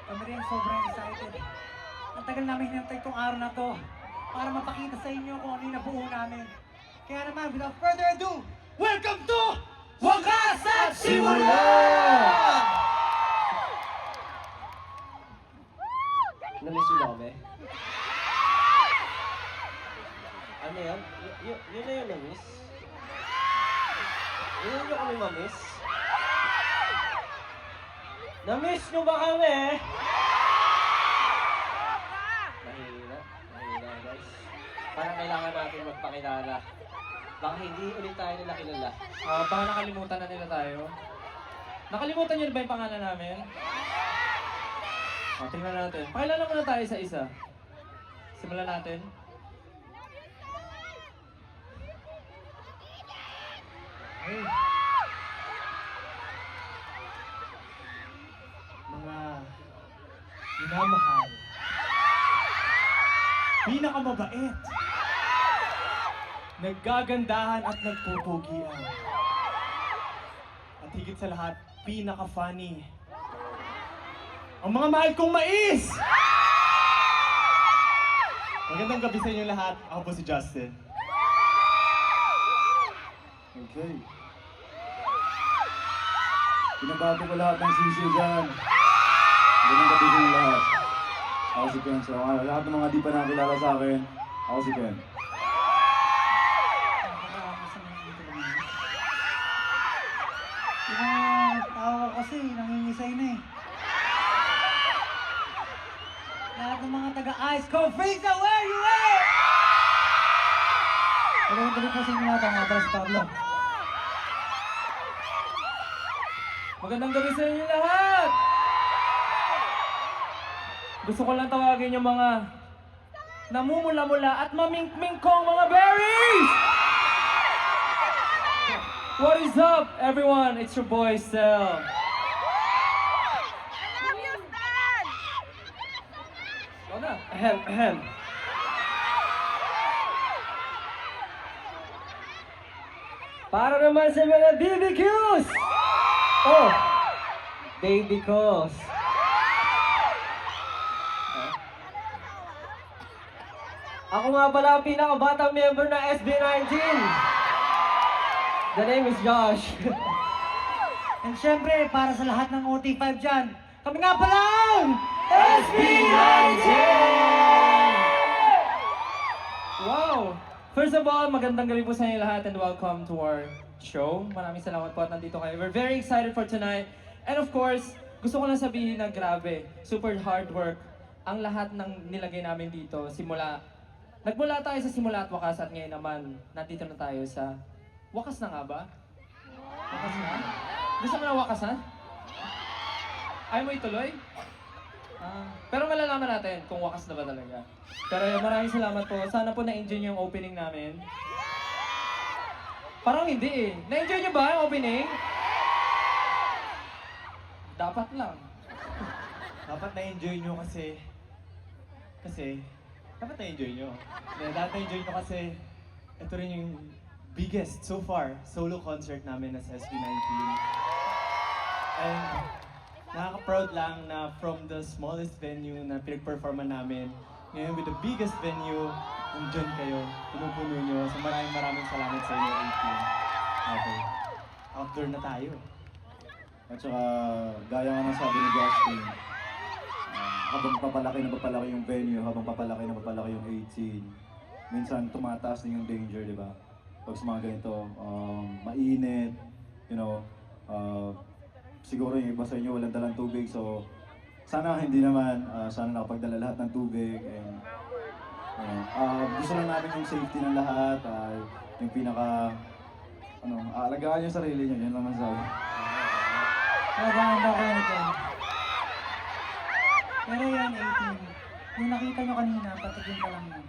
Kami rin sobrang excited. Ang tagal namin hinantay itong araw na to para mapakita sa inyo kung ano yung nabuo namin. Kaya naman, without further ado, welcome to Wakas at Simula! Namiss yung mami? Ano yan? Yun na yun namiss? Yun yung kami mamiss? Namiss nyo ba kami? Mahina guys. Parang kailangan natin magpakilala. Baka hindi ulit tayo nila kilala. Baka nakalimutan na nila tayo. Nakalimutan niyo na ba yung pangalan namin? Tingnan natin. Pakilala muna tayo sa isa. Simulan natin. Hey. Mga minamahal, pinakamabait, naggagandahan at nagpupugian, at higit sa lahat, pinaka-funny, ang mga mahal kong mais! Magandang gabi sa inyo lahat. Ako po si Justin. Okay. Pinabago ko lahat ng sisiyo dyan. Ganun gabi sa inyo lahat. Ako si Ken. So, lahat ng mga di pa nakakilala sa akin, ako si Ken. Yung tao ko kasi, nangingisay na eh. Lahat ng mga taga-Ice Cold Freeza, where you at? Magandang gabi po sa inyo lahat, ang abas Pablo. Magandang gabi sa inyo lahat! Gusto ko lang tawagin yung mga namumula-mula at mamingming kong mga berries! What is up, everyone? It's your boy, Sel. Ahem, ahem. Para naman sa mga BBQs! Oh! Baby Cos. Ako nga pala ang pinakabatang member ng SB19. The name is Josh. And syempre, para sa lahat ng OT5 dyan, kami nga pala ang SB19! Wow! First of all, magandang gabi po sa inyo lahat and welcome to our show. Maraming salamat po at nandito kayo. We're very excited for tonight. And of course, gusto ko lang sabihin na grabe, super hard work ang lahat ng nilagay namin dito. Nagmula tayo sa simula at wakas at ngayon naman, nandito na tayo sa wakas na nga ba? Wakas na? Gusto mo na wakasan? Ayaw mo ituloy? Pero malalaman natin kung wakas na ba talaga. Pero maraming salamat po. Sana po na-enjoy niyo yung opening namin. Parang hindi eh. Na-enjoy niyo ba yung opening? Dapat lang. Dapat na-enjoy nyo kasi dapat na-enjoy nyo. Dapat na-enjoy nyo kasi ito rin yung biggest so far solo concert namin na sa SB19. And nakaka-proud lang na from the smallest venue na pinag-performan namin, ngayon with the biggest venue, nandyan kayo, pinupuno nyo. So maraming salamat sa inyo, 18. Okay. Outdoor na tayo. At saka, gaya nga ng sabi ni Justin, habang papalaki na papalaki yung venue, habang papalaki na papalaki yung 18, minsan tumataas din yung danger, di ba? Pag sa mga ganito, mainit, you know, siguro yung iba sa inyo walang dalang tubig, so sana hindi naman, sana nakapagdala lahat ng tubig. And, gusto lang namin yung safety ng lahat, yung pinaka, alagaan yung sarili nyo, yan lang masasabi. Magahan daw kayo nito. Pero yan, 18. Yung nakita nyo kanina, patigin pa lang yun.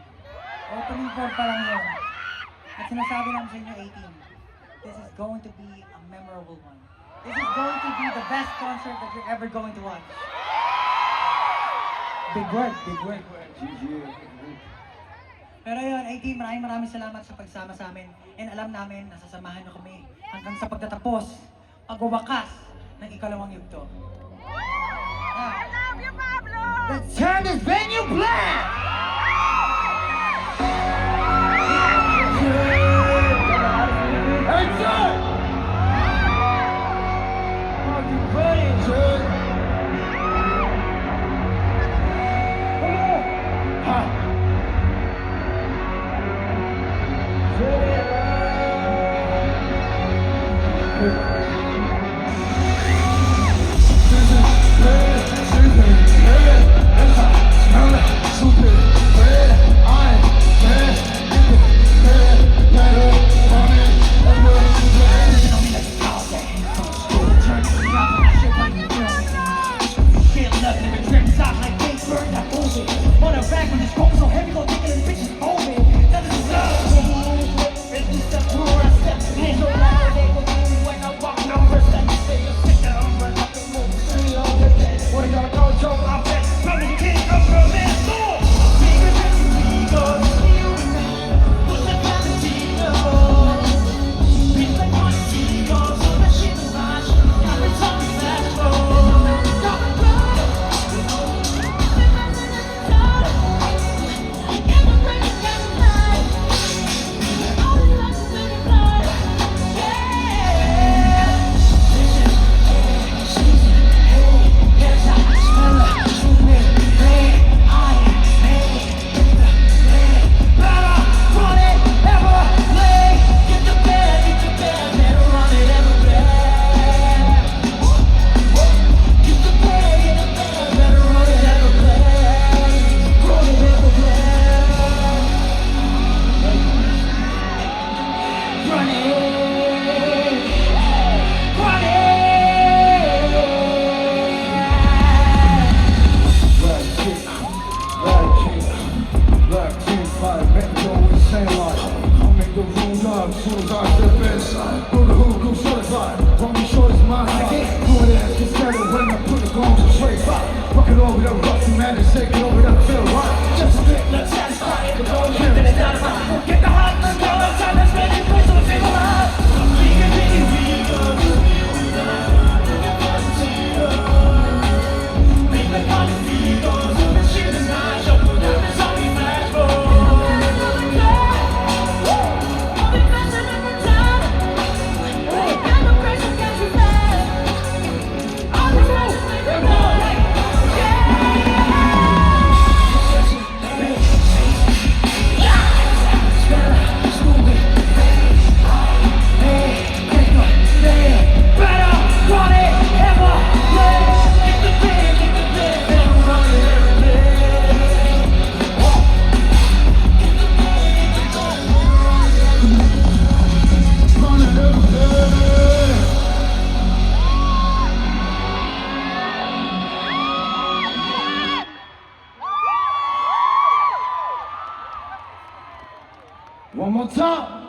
Opening chord pa lang yun. At sinasabi namin sa inyo, 18. This is going to be a memorable one. This is going to be the best concert that you're ever going to watch. Big word, big word. GG. Pero yun, 18, maraming salamat sa pagsama sa amin. And alam namin, nasasamahan nyo kami hanggang sa pagtatapos, pagwawakas ng ikalawang yugto. I love you, Let's turn this venue black! One more time.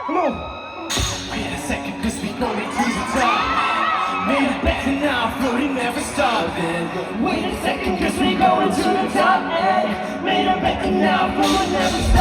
Come on. Wait a second, cause we going to the top. Made it back to now, floating never stopping. Wait a second, cause we going to the top. Made it back to now, floating never stopping.